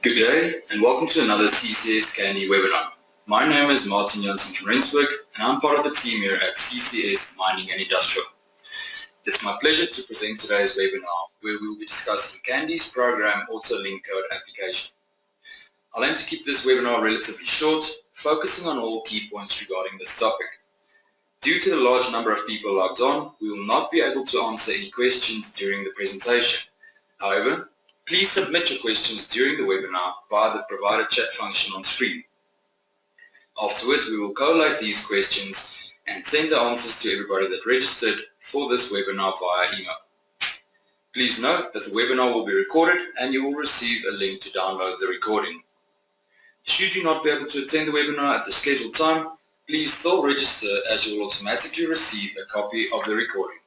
Good day and welcome to another CCS Candy webinar. My name is Martin Janssen from Rensburg and I'm part of the team here at CCS Mining and Industrial. It's my pleasure to present today's webinar where we will be discussing Candy's program auto link code application. I'll aim to keep this webinar relatively short, focusing on all key points regarding this topic. Due to the large number of people logged on, we will not be able to answer any questions during the presentation. However, please submit your questions during the webinar via the provided chat function on screen. Afterwards, we will collate these questions and send the answers to everybody that registered for this webinar via email. Please note that the webinar will be recorded and you will receive a link to download the recording. Should you not be able to attend the webinar at the scheduled time, please still register as you will automatically receive a copy of the recording.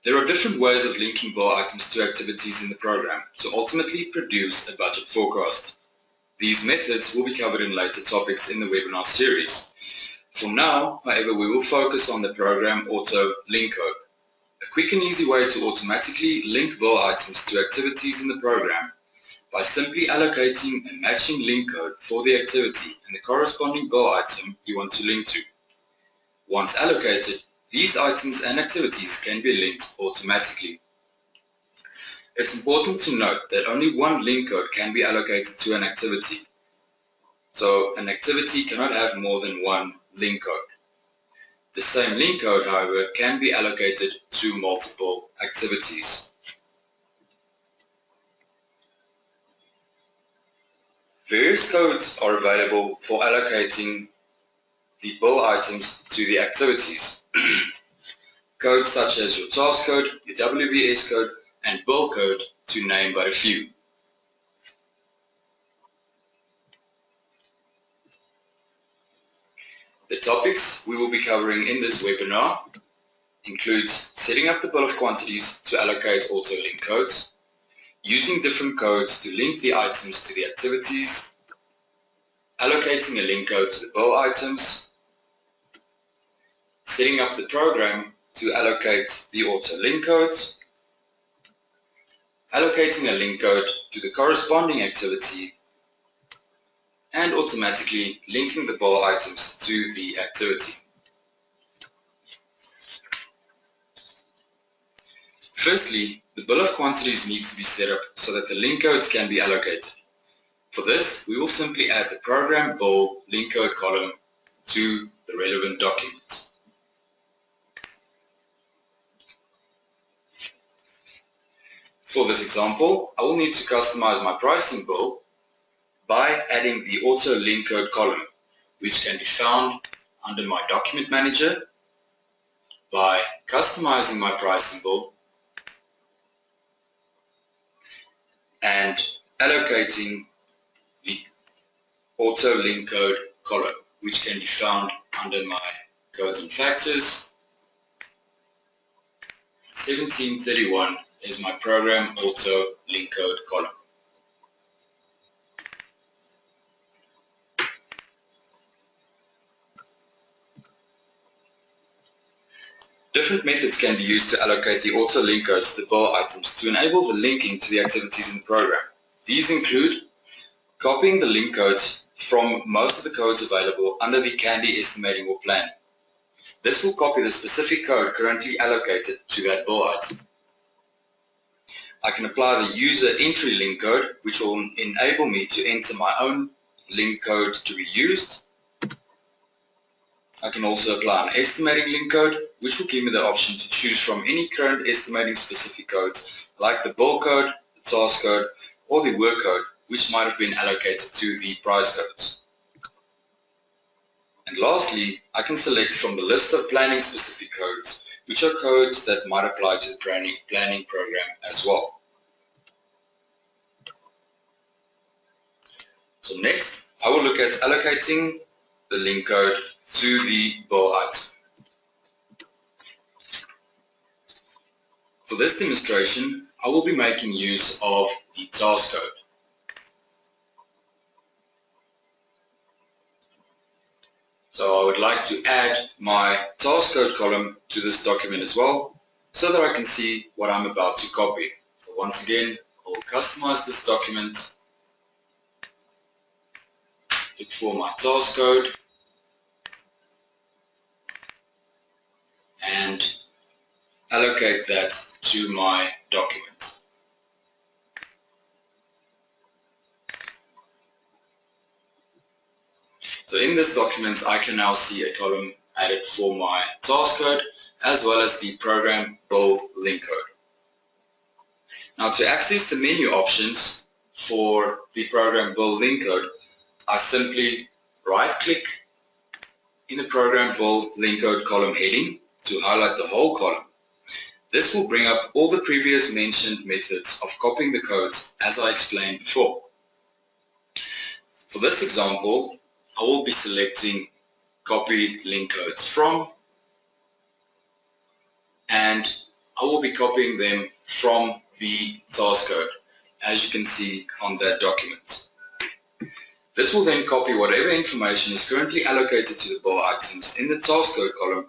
There are different ways of linking bill items to activities in the program to ultimately produce a budget forecast. These methods will be covered in later topics in the webinar series. For now, however, we will focus on the program auto link code, a quick and easy way to automatically link bill items to activities in the program by simply allocating a matching link code for the activity and the corresponding bill item you want to link to. Once allocated, these items and activities can be linked automatically. It's important to note that only one link code can be allocated to an activity. So an activity cannot have more than one link code. The same link code, however, can be allocated to multiple activities. Various codes are available for allocating the bill items to the activities. Codes such as your task code, your WBS code, and bill code, to name but a few. The topics we will be covering in this webinar includes setting up the bill of quantities to allocate auto link codes, using different codes to link the items to the activities, allocating a link code to the bill items, setting up the program to allocate the auto link codes, allocating a link code to the corresponding activity, and automatically linking the bill items to the activity. Firstly, the bill of quantities needs to be set up so that the link codes can be allocated. For this, we will simply add the program bill link code column to the relevant document. For this example, I will need to customize my pricing bill by adding the auto link code column, which can be found under my document manager by customizing my pricing bill and allocating the auto link code column, which can be found under my codes and factors. 1731 is my program auto link code column. Different methods can be used to allocate the auto link codes to the bill items to enable the linking to the activities in the program. These include copying the link codes from most of the codes available under the Candy estimating or planning. This will copy the specific code currently allocated to that bill item. I can apply the user entry link code, which will enable me to enter my own link code to be used. I can also apply an estimating link code, which will give me the option to choose from any current estimating specific codes, like the bill code, the task code, or the work code, which might have been allocated to the price codes. And lastly, I can select from the list of planning specific codes, which are codes that might apply to the planning program as well. So next, I will look at allocating the link code to the bill item. For this demonstration, I will be making use of the task code. So I would like to add my task code column to this document as well. so that I can see what I'm about to copy. So once again, I will customize this document, look for my task code, and allocate that to my document. So in this document, I can now see a column added for my task code as well as the program build link code. Now to access the menu options for the program build link code, I simply right click in the program build link code column heading to highlight the whole column. This will bring up all the previous mentioned methods of copying the codes as I explained before. For this example, I will be selecting copy link codes from, and I will be copying them from the task code, as you can see on that document. This will then copy whatever information is currently allocated to the bill items in the task code column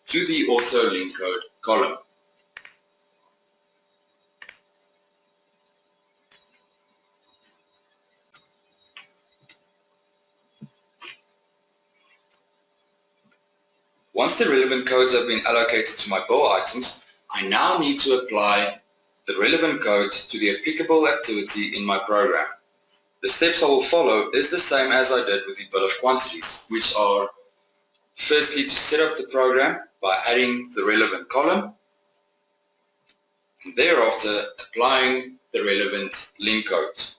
to the auto link code column. Once the relevant codes have been allocated to my bill items, I now need to apply the relevant code to the applicable activity in my program. The steps I will follow is the same as I did with the bill of quantities, which are firstly to set up the program by adding the relevant column, and thereafter applying the relevant link codes.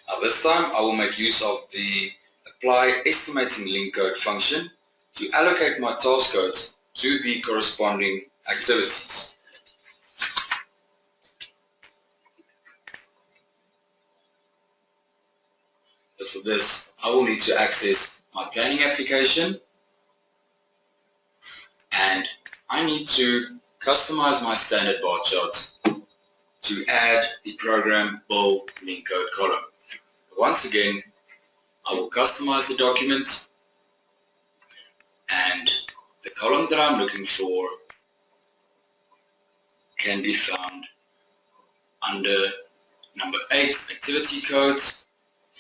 Now this time I will make use of the apply estimating link code function to allocate my task codes to the corresponding activities. So for this, I will need to access my planning application, and I need to customize my standard bar chart to add the program build link code column. Once again, I will customize the document, and the column that I'm looking for can be found under number 8 activity codes,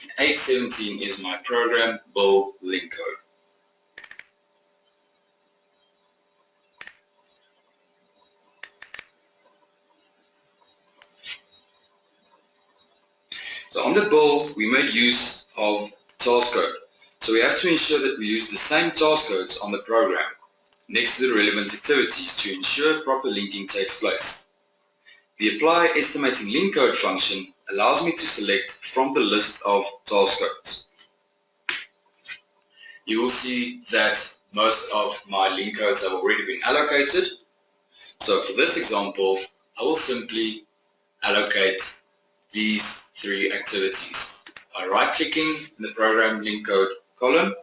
and 817 is my program build link code. So on the build, we made use of task code. So we have to ensure that we use the same task codes on the program next to the relevant activities to ensure proper linking takes place. The apply estimating link code function allows me to select from the list of task codes. You will see that most of my link codes have already been allocated. So for this example, I will simply allocate these 3 activities by right-clicking in the program link code column,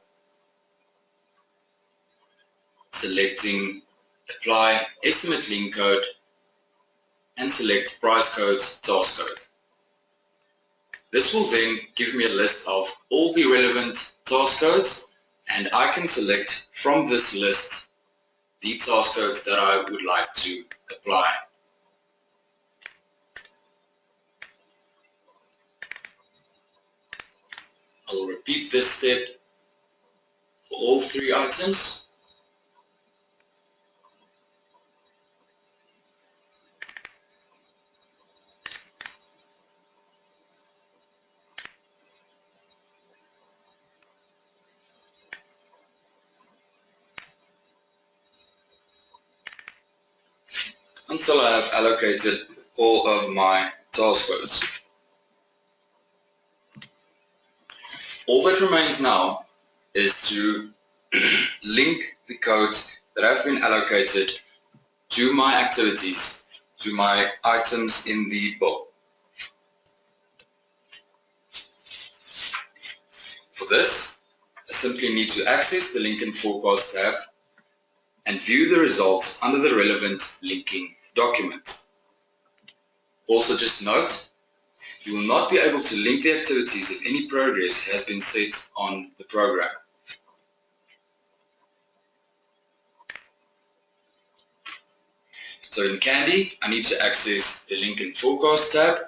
selecting apply estimate link code, and select price codes task code. This will then give me a list of all the relevant task codes, and I can select from this list the task codes that I would like to apply. I will repeat this step for all 3 items. Until I have allocated all of my task codes. All that remains now is to link the codes that have been allocated to my activities, to my items in the bill. For this, I simply need to access the Link and Forecast tab and view the results under the relevant linking document. Also just note, you will not be able to link the activities if any progress has been set on the program. So in Candy, I need to access the Link and Forecast tab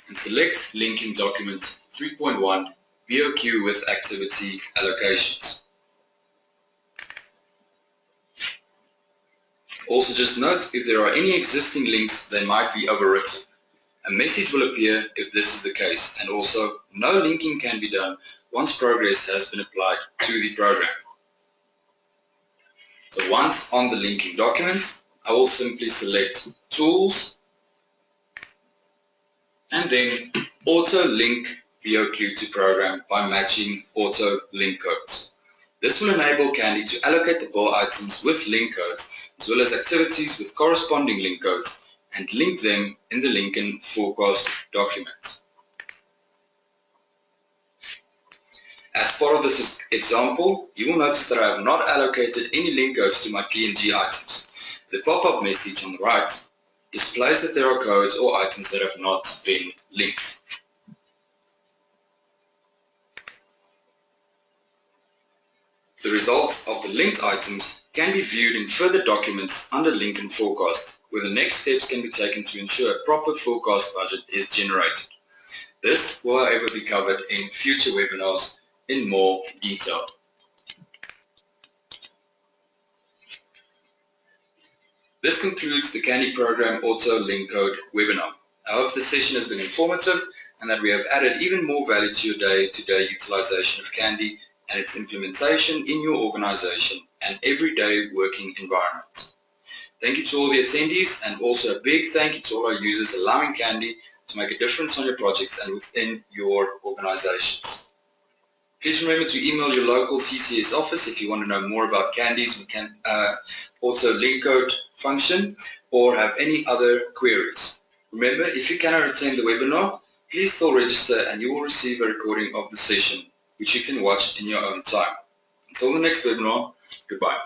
and select Link in Document 3.1 BOQ with Activity Allocations. Also just note, if there are any existing links, they might be overwritten. A message will appear if this is the case, and also no linking can be done once progress has been applied to the program. So once on the linking document, I will simply select Tools and then Auto Link BOQ to Program by matching Auto Link Codes. This will enable Candy to allocate the bill items with link codes as well as activities with corresponding link codes and link them in the Link and Forecast document. As part of this example, you will notice that I have not allocated any link codes to my PNG items. The pop-up message on the right displays that there are codes or items that have not been linked. The results of the linked items can be viewed in further documents under Link and Forecast, where the next steps can be taken to ensure a proper forecast budget is generated. This will however be covered in future webinars in more detail. This concludes the Candy Program Auto Link Code webinar. I hope this session has been informative and that we have added even more value to your day-to-day utilization of Candy and its implementation in your organization and everyday working environment. Thank you to all the attendees, and also a big thank you to all our users allowing Candy to make a difference on your projects and within your organizations. Please remember to email your local CCS office if you want to know more about Candy's auto link code function or have any other queries. Remember, if you cannot attend the webinar, please still register and you will receive a recording of the session which you can watch in your own time. Until the next webinar, goodbye.